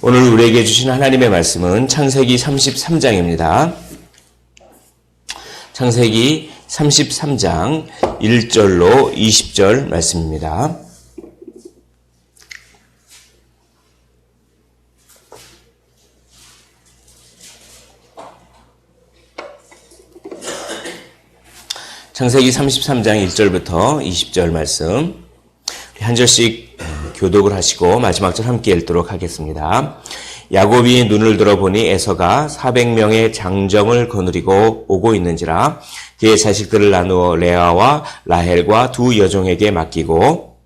오늘 우리에게 주신 하나님의 말씀은 창세기 33장입니다. 창세기 33장 1절로 20절 말씀입니다. 창세기 33장 1절부터 20절 말씀 한 절씩 교독을 하시고 마지막 절 함께 읽도록 하겠습니다. 야곱이 눈을 들어보니 에서가 400명의 장정을 거느리고 오고 있는지라 그의 자식들을 나누어 레아와 라헬과 두 여종에게 맡기고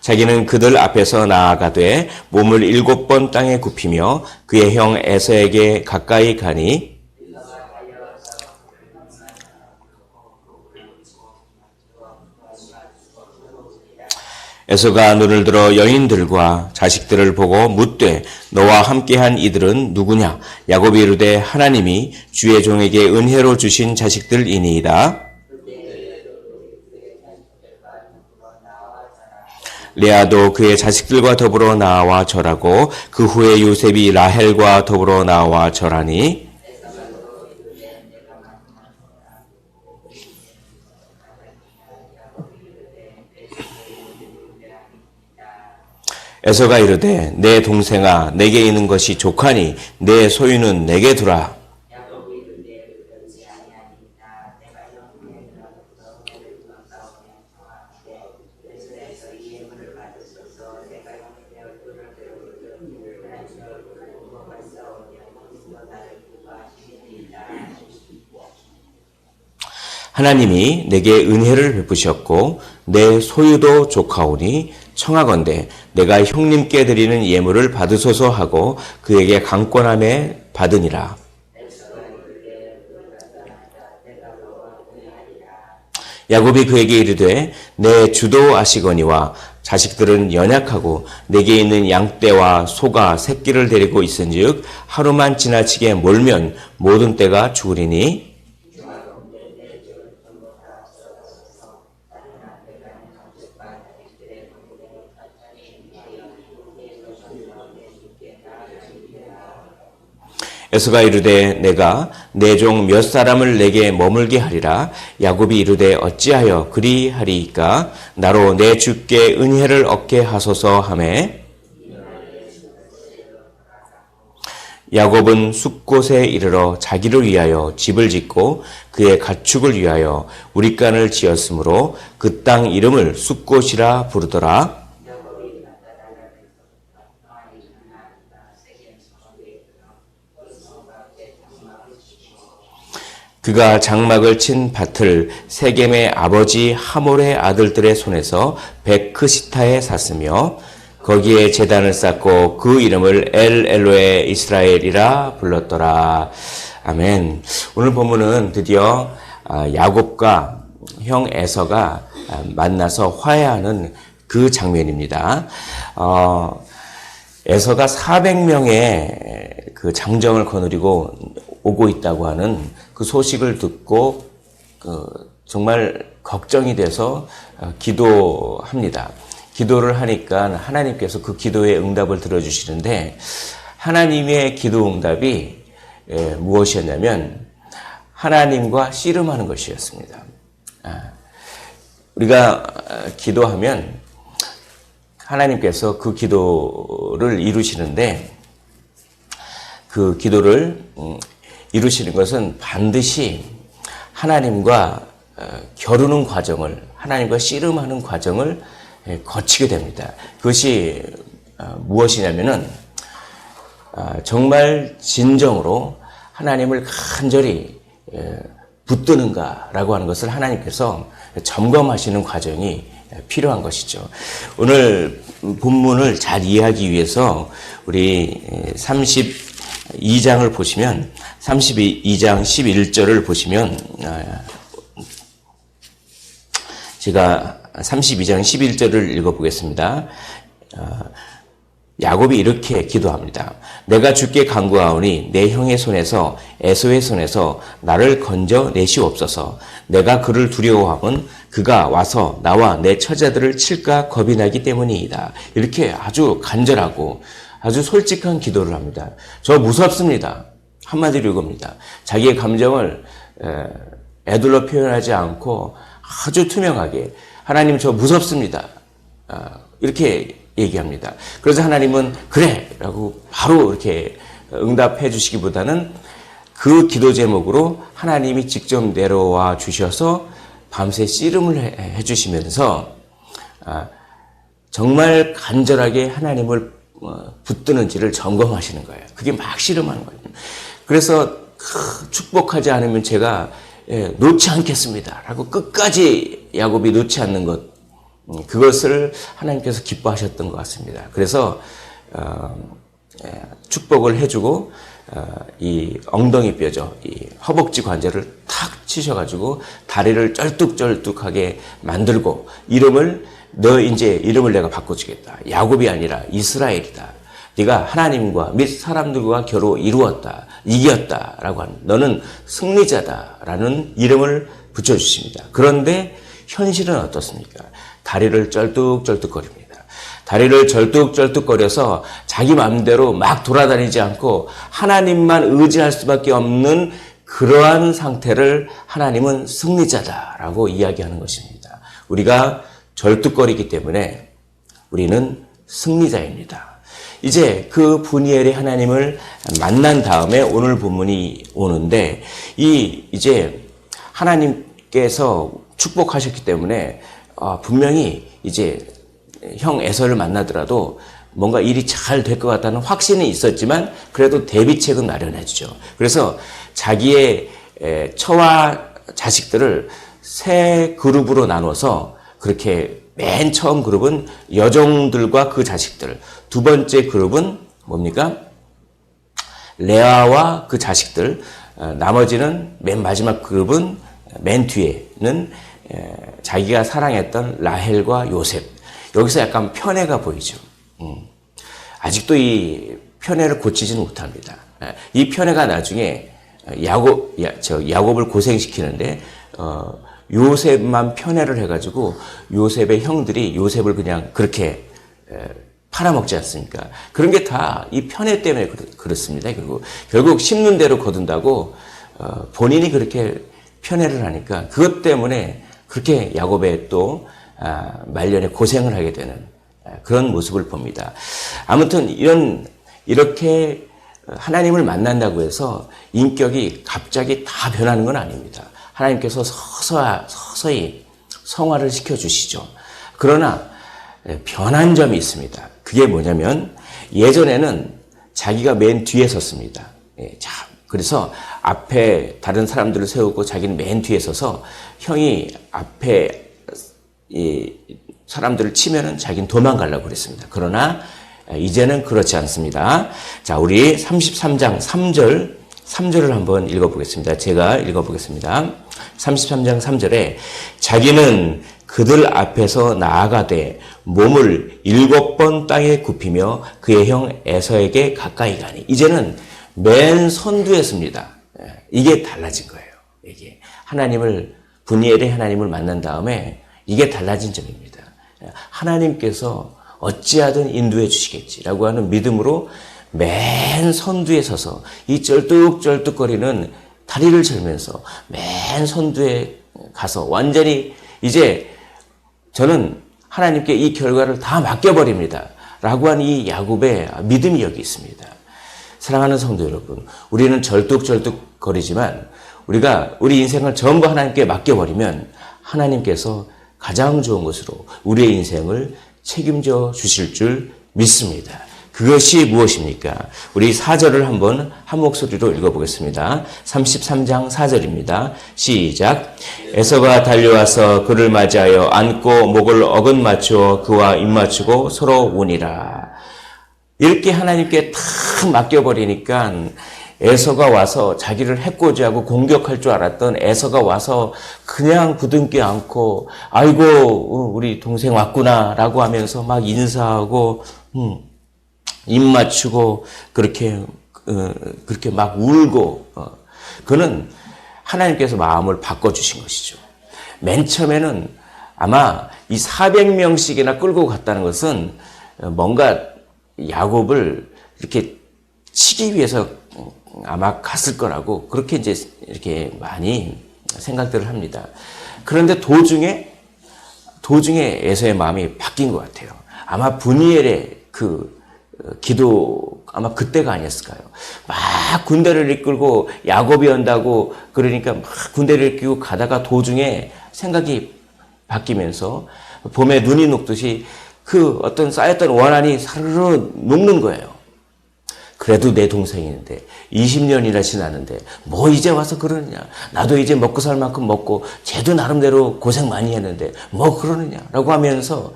자기는 그들 앞에서 나아가되 몸을 7번 땅에 굽히며 그의 형 에서에게 가까이 가니 에서가 눈을 들어 여인들과 자식들을 보고 묻되 너와 함께한 이들은 누구냐? 야곱이 이르되 하나님이 주의 종에게 은혜로 주신 자식들이니이다. 레아도 그의 자식들과 더불어 나와 절하고 그 후에 요셉이 라헬과 더불어 나와 절하니 에서가 이르되 내 동생아 내게 있는 것이 족하니 내 소유는 내게 두라. 하나님이 내게 은혜를 베푸셨고 내 소유도 족하오니 청하건대 내가 형님께 드리는 예물을 받으소서 하고 그에게 강권함에 받으니라. 야곱이 그에게 이르되 내 주도 아시거니와 자식들은 연약하고 내게 있는 양떼와 소가 새끼를 데리고 있은즉 하루만 지나치게 몰면 모든 떼가 죽으리니 에서가 이르되 내가 내 종 몇 사람을 내게 머물게 하리라. 야곱이 이르되 어찌하여 그리하리이까? 나로 내 주께 은혜를 얻게 하소서 하매 야곱은 숫곳에 이르러 자기를 위하여 집을 짓고 그의 가축을 위하여 우릿간을 지었으므로 그 땅 이름을 숫곳이라 부르더라. 그가 장막을 친 밭을 세겜의 아버지 하몰의 아들들의 손에서 베크시타에 샀으며 거기에 제단을 쌓고 그 이름을 엘 엘로에 이스라엘이라 불렀더라. 아멘. 오늘 본문은 드디어 야곱과 형 에서가 만나서 화해하는 그 장면입니다. 에서가 400명의 그 장정을 거느리고 오고 있다고 하는 그 소식을 듣고 정말 걱정이 돼서 기도합니다. 기도를 하니까 하나님께서 그 기도의 응답을 들어주시는데 하나님의 기도 응답이 무엇이었냐면 하나님과 씨름하는 것이었습니다. 우리가 기도하면 하나님께서 그 기도를 이루시는데 그 기도를 이루시는 것은 반드시 하나님과 겨루는 과정을, 하나님과 씨름하는 과정을 거치게 됩니다. 그것이 무엇이냐면은 정말 진정으로 하나님을 간절히 붙드는가라고 하는 것을 하나님께서 점검하시는 과정이 필요한 것이죠. 오늘 본문을 잘 이해하기 위해서 우리 32장을 보시면 32장 11절을 보시면 제가 32장 11절을 읽어보겠습니다. 야곱이 이렇게 기도합니다. 내가 주께 간구하오니 내 형의 손에서 에서의 손에서 나를 건져 내시옵소서. 내가 그를 두려워함은 그가 와서 나와 내 처자들을 칠까 겁이 나기 때문이다. 이렇게 아주 간절하고 아주 솔직한 기도를 합니다. 저 무섭습니다. 한마디로 이겁니다. 자기의 감정을 애둘러 표현하지 않고 아주 투명하게 하나님 저 무섭습니다. 이렇게 얘기합니다. 그래서 하나님은 그래 라고 바로 이렇게 응답해 주시기보다는 그 기도 제목으로 하나님이 직접 내려와 주셔서 밤새 씨름을 해 주시면서 정말 간절하게 하나님을 붙드는지를 점검하시는 거예요. 그게 막 씨름하는 거예요. 그래서 축복하지 않으면 제가 놓지 않겠습니다 라고 끝까지 야곱이 놓지 않는 것, 그것을 하나님께서 기뻐하셨던 것 같습니다. 그래서 축복을 해주고 이 엉덩이 뼈죠, 이 허벅지 관절을 탁 치셔가지고 다리를 쩔뚝쩔뚝하게 만들고 너 이제 이름을 내가 바꿔주겠다. 야곱이 아니라 이스라엘이다. 네가 하나님과 및 사람들과 겨루 이루었다, 이겼다라고 하는, 너는 승리자다라는 이름을 붙여주십니다. 그런데 현실은 어떻습니까? 다리를 쩔뚝쩔뚝거립니다. 다리를 절뚝절뚝거려서 자기 마음대로 막 돌아다니지 않고 하나님만 의지할 수밖에 없는 그러한 상태를 하나님은 승리자다라고 이야기하는 것입니다. 우리가 절뚝거리기 때문에 우리는 승리자입니다. 이제 그 분이엘의 하나님을 만난 다음에 오늘 본문이 오는데, 이제 하나님께서 축복하셨기 때문에 분명히 이제 형 에서를 만나더라도 뭔가 일이 잘 될 것 같다는 확신이 있었지만 그래도 대비책은 마련해 주죠. 그래서 자기의 처와 자식들을 세 그룹으로 나눠서, 그렇게 맨 처음 그룹은 여종들과 그 자식들, 두 번째 그룹은 뭡니까? 레아와 그 자식들, 나머지는 맨 마지막 그룹은 맨 뒤에는 자기가 사랑했던 라헬과 요셉. 여기서 약간 편애가 보이죠. 아직도 이 편애를 고치지는 못합니다. 이 편애가 나중에 야곱을 고생시키는데 요셉만 편애를 해가지고 요셉의 형들이 요셉을 그냥 그렇게 팔아먹지 않습니까? 그런 게 다 이 편애 때문에 그렇습니다. 결국 심는 대로 거둔다고 본인이 그렇게 편애를 하니까 그것 때문에 그렇게 야곱의 또 말년에 고생을 하게 되는 그런 모습을 봅니다. 아무튼 이렇게 하나님을 만난다고 해서 인격이 갑자기 다 변하는 건 아닙니다. 하나님께서 서서히 성화를 시켜주시죠. 그러나 변한 점이 있습니다. 그게 뭐냐면 예전에는 자기가 맨 뒤에 섰습니다. 그래서 앞에 다른 사람들을 세우고 자기는 맨 뒤에 서서 형이 앞에 이 사람들을 치면은 자기는 도망가려고 그랬습니다. 그러나 이제는 그렇지 않습니다. 자, 우리 33장 3절을 한번 읽어보겠습니다. 제가 읽어보겠습니다. 33장 3절에 자기는 그들 앞에서 나아가되 몸을 7번 땅에 굽히며 그의 형 에서에게 가까이 가니. 이제는 맨 선두에 섭니다. 이게 달라진 거예요. 이게 분이엘의 하나님을 만난 다음에 이게 달라진 점입니다. 하나님께서 어찌하든 인도해 주시겠지라고 하는 믿음으로 맨 선두에 서서 이 쩔뚝쩔뚝거리는 다리를 절면서 맨 선두에 가서 완전히 이제 저는 하나님께 이 결과를 다 맡겨버립니다 라고 한 이 야곱의 믿음이 여기 있습니다. 사랑하는 성도 여러분, 우리는 절뚝절뚝거리지만 우리 인생을 전부 하나님께 맡겨버리면 하나님께서 가장 좋은 것으로 우리의 인생을 책임져 주실 줄 믿습니다. 그것이 무엇입니까? 우리 4절을 한번 한 목소리로 읽어보겠습니다. 33장 4절입니다. 시작. 에서가 달려와서 그를 맞이하여 안고 목을 어긋 맞추어 그와 입 맞추고 서로 우니라. 이렇게 하나님께 다 맡겨버리니까 에서가 와서 자기를 해코지 하고 공격할 줄 알았던 에서가 와서 그냥 부둥켜 안고 아이고 우리 동생 왔구나 라고 하면서 막 인사하고 입 맞추고 그렇게 막 울고 그는 하나님께서 마음을 바꿔주신 것이죠. 맨 처음에는 아마 이 400명씩이나 끌고 갔다는 것은 뭔가 야곱을 이렇게 치기 위해서 아마 갔을 거라고 그렇게 이제 이렇게 많이 생각들을 합니다. 그런데 도중에 에서의 마음이 바뀐 것 같아요. 아마 분이엘의 기도 아마 그때가 아니었을까요? 막 군대를 이끌고 야곱이 온다고 그러니까 막 군대를 이끌고 가다가 도중에 생각이 바뀌면서 봄에 눈이 녹듯이 그 어떤 쌓였던 원한이 사르르 녹는 거예요. 그래도 내 동생인데 20년이나 지났는데 뭐 이제 와서 그러느냐. 나도 이제 먹고 살 만큼 먹고 쟤도 나름대로 고생 많이 했는데 뭐 그러느냐라고 하면서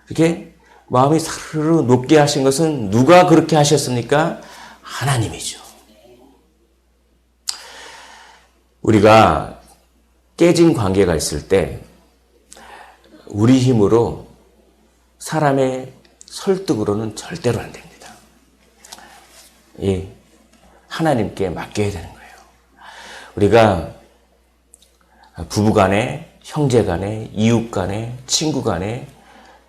이렇게 마음이 사르르 녹게 하신 것은 누가 그렇게 하셨습니까? 하나님이죠. 우리가 깨진 관계가 있을 때 우리 힘으로 사람의 설득으로는 절대로 안 됩니다. 하나님께 맡겨야 되는 거예요. 우리가 부부간에, 형제간에, 이웃간에, 친구간에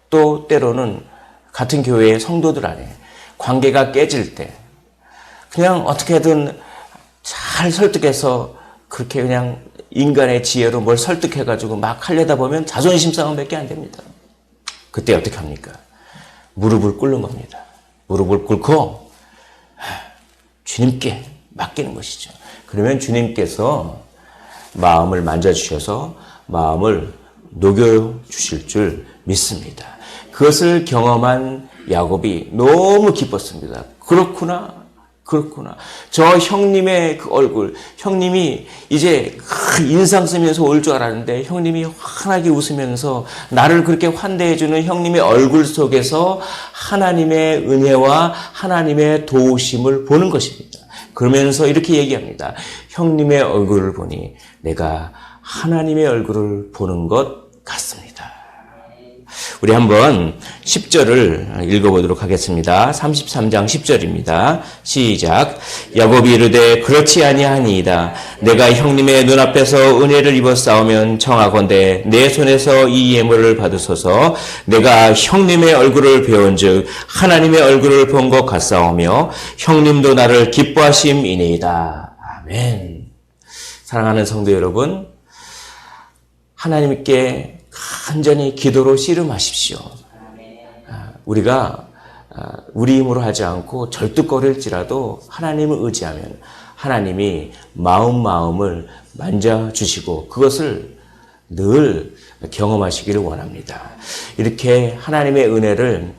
또 때로는 같은 교회의 성도들 안에 관계가 깨질 때 그냥 어떻게든 잘 설득해서 그렇게 그냥 인간의 지혜로 뭘 설득해가지고 막 하려다 보면 자존심 싸움밖에 안 됩니다. 그때 어떻게 합니까? 무릎을 꿇는 겁니다. 무릎을 꿇고 주님께 맡기는 것이죠. 그러면 주님께서 마음을 만져주셔서 마음을 녹여주실 줄 믿습니다. 그것을 경험한 야곱이 너무 기뻤습니다. 그렇구나. 저 형님의 그 얼굴, 형님이 이제 인상 쓰면서 올 줄 알았는데 형님이 환하게 웃으면서 나를 그렇게 환대해주는 형님의 얼굴 속에서 하나님의 은혜와 하나님의 도우심을 보는 것입니다. 그러면서 이렇게 얘기합니다. 형님의 얼굴을 보니 내가 하나님의 얼굴을 보는 것 같습니다. 우리 한번 10절을 읽어보도록 하겠습니다. 33장 10절입니다. 시작. 야곱이 이르되 그렇지 아니하니이다. 내가 형님의 눈앞에서 은혜를 입었사오면 청하건대 내 손에서 이 예물을 받으소서. 내가 형님의 얼굴을 배운즉 하나님의 얼굴을 본 것 같사오며 형님도 나를 기뻐하심이니이다. 아멘. 사랑하는 성도 여러분, 하나님께 간절히 기도로 씨름하십시오. 우리가 우리 힘으로 하지 않고 절뚝거릴지라도 하나님을 의지하면 하나님이 마음을 만져주시고 그것을 늘 경험하시기를 원합니다. 이렇게 하나님의 은혜를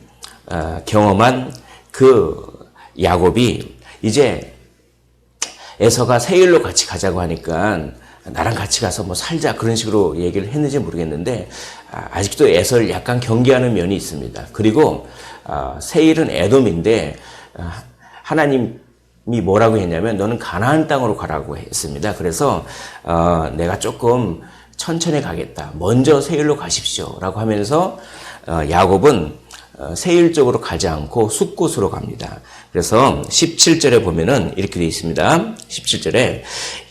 경험한 그 야곱이 이제 에서가 세일로 같이 가자고 하니까 나랑 같이 가서 뭐 살자 그런 식으로 얘기를 했는지 모르겠는데 아직도 에서를 약간 경계하는 면이 있습니다. 그리고 세일은 에돔인데 하나님이 뭐라고 했냐면 너는 가나안 땅으로 가라고 했습니다. 그래서 내가 조금 천천히 가겠다. 먼저 세일로 가십시오 라고 하면서 야곱은 세일 쪽으로 가지 않고 숫곳으로 갑니다. 그래서 17절에 보면은 이렇게 되어 있습니다. 17절에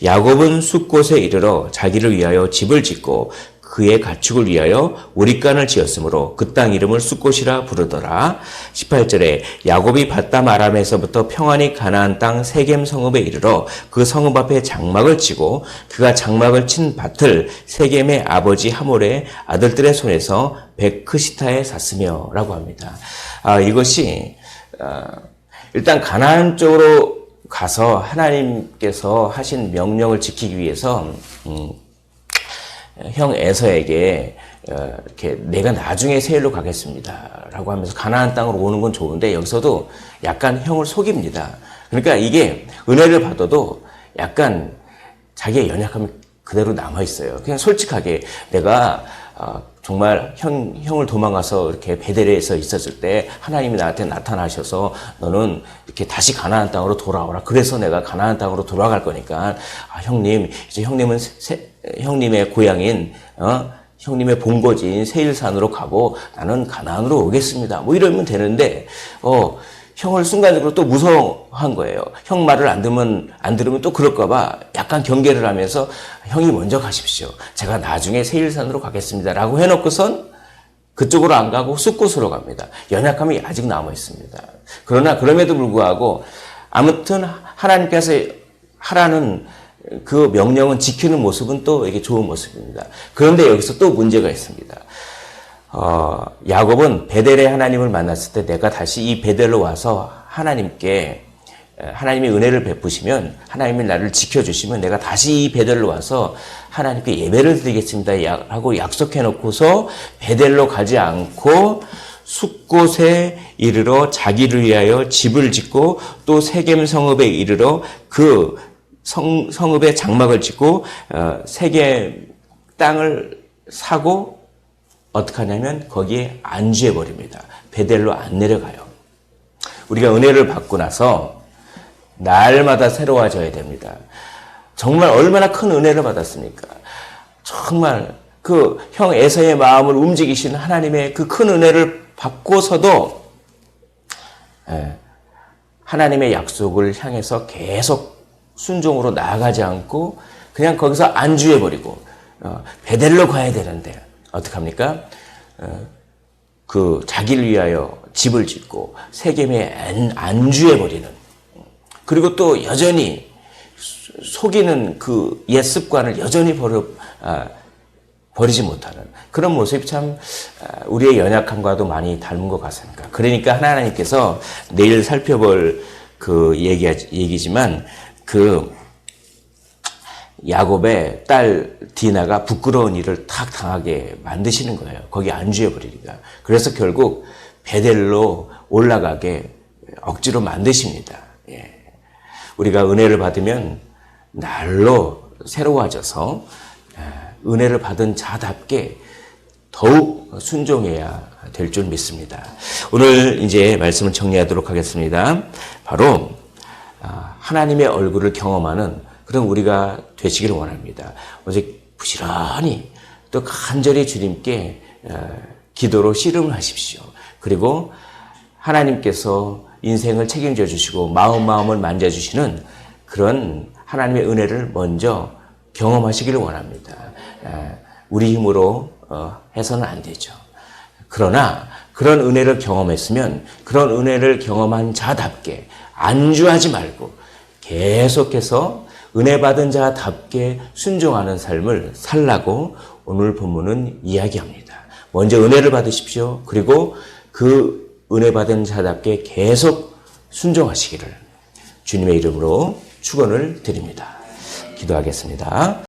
야곱은 숫곳에 이르러 자기를 위하여 집을 짓고 그의 가축을 위하여 우릿간을 지었으므로 그 땅 이름을 숫곳이라 부르더라. 18절에 야곱이 밧담 아람에서부터 평안히 가나안 땅 세겜 성읍에 이르러 그 성읍 앞에 장막을 치고 그가 장막을 친 밭을 세겜의 아버지 하몰의 아들들의 손에서 베크시타에 샀으며 라고 합니다. 이것이 일단 가나안 쪽으로 가서 하나님께서 하신 명령을 지키기 위해서 형 에서에게 이렇게 내가 나중에 세일로 가겠습니다 라고 하면서 가나안 땅으로 오는 건 좋은데 여기서도 약간 형을 속입니다. 그러니까 이게 은혜를 받아도 약간 자기의 연약함이 그대로 남아있어요. 그냥 솔직하게 내가 정말 형을 도망가서 이렇게 베델에서 있었을 때 하나님이 나한테 나타나셔서 너는 이렇게 다시 가나안 땅으로 돌아오라. 그래서 내가 가나안 땅으로 돌아갈 거니까 형님 이제 형님은 형님의 고향인 형님의 본거지인 세일산으로 가고 나는 가나안으로 오겠습니다. 뭐 이러면 되는데 형을 순간적으로 또 무서워한 거예요. 형 말을 안 들으면 또 그럴까봐 약간 경계를 하면서 형이 먼저 가십시오. 제가 나중에 세일산으로 가겠습니다. 라고 해놓고선 그쪽으로 안 가고 숲곳으로 갑니다. 연약함이 아직 남아 있습니다. 그러나 그럼에도 불구하고 아무튼 하나님께서 하라는 그 명령은 지키는 모습은 또 이게 좋은 모습입니다. 그런데 여기서 또 문제가 있습니다. 야곱은 베델의 하나님을 만났을 때 내가 다시 이 베델로 와서 하나님께 하나님의 은혜를 베푸시면 하나님이 나를 지켜주시면 내가 다시 이 베델로 와서 하나님께 예배를 드리겠습니다 하고 약속해 놓고서 베델로 가지 않고 숲곳에 이르러 자기를 위하여 집을 짓고 또 세겜 성읍에 이르러 그 성읍에 장막을 짓고 세겜 땅을 사고 어떻게 하냐면 거기에 안주해 버립니다. 베델로 안 내려가요. 우리가 은혜를 받고 나서 날마다 새로워져야 됩니다. 정말 얼마나 큰 은혜를 받았습니까? 정말 그 형 에서의 마음을 움직이신 하나님의 그 큰 은혜를 받고서도 하나님의 약속을 향해서 계속 순종으로 나아가지 않고 그냥 거기서 안주해 버리고 베델로 가야 되는데 어떡합니까? 그 자기를 위하여 집을 짓고 세겜에 안주해 버리는, 그리고 또 여전히 속이는 그 옛 습관을 여전히 버리지 못하는 그런 모습이 참 우리의 연약함과도 많이 닮은 것 같습니다. 그러니까 하나님께서 내일 살펴볼 그 얘기지만 그 야곱의 딸 디나가 부끄러운 일을 탁 당하게 만드시는 거예요. 거기 안주해 버리니까. 그래서 결국 베델로 올라가게 억지로 만드십니다. 예. 우리가 은혜를 받으면 날로 새로워져서 은혜를 받은 자답게 더욱 순종해야 될 줄 믿습니다. 오늘 이제 말씀을 정리하도록 하겠습니다. 바로 하나님의 얼굴을 경험하는 그런 우리가 되시기를 원합니다. 어제 부지런히 또 간절히 주님께 기도로 씨름을 하십시오. 그리고 하나님께서 인생을 책임져 주시고 마음을 만져주시는 그런 하나님의 은혜를 먼저 경험하시기를 원합니다. 우리 힘으로 해서는 안 되죠. 그러나 그런 은혜를 경험했으면 그런 은혜를 경험한 자답게 안주하지 말고 계속해서 은혜 받은 자답게 순종하는 삶을 살라고 오늘 본문은 이야기합니다. 먼저 은혜를 받으십시오. 그리고 그 은혜 받은 자답게 계속 순종하시기를 주님의 이름으로 축원을 드립니다. 기도하겠습니다.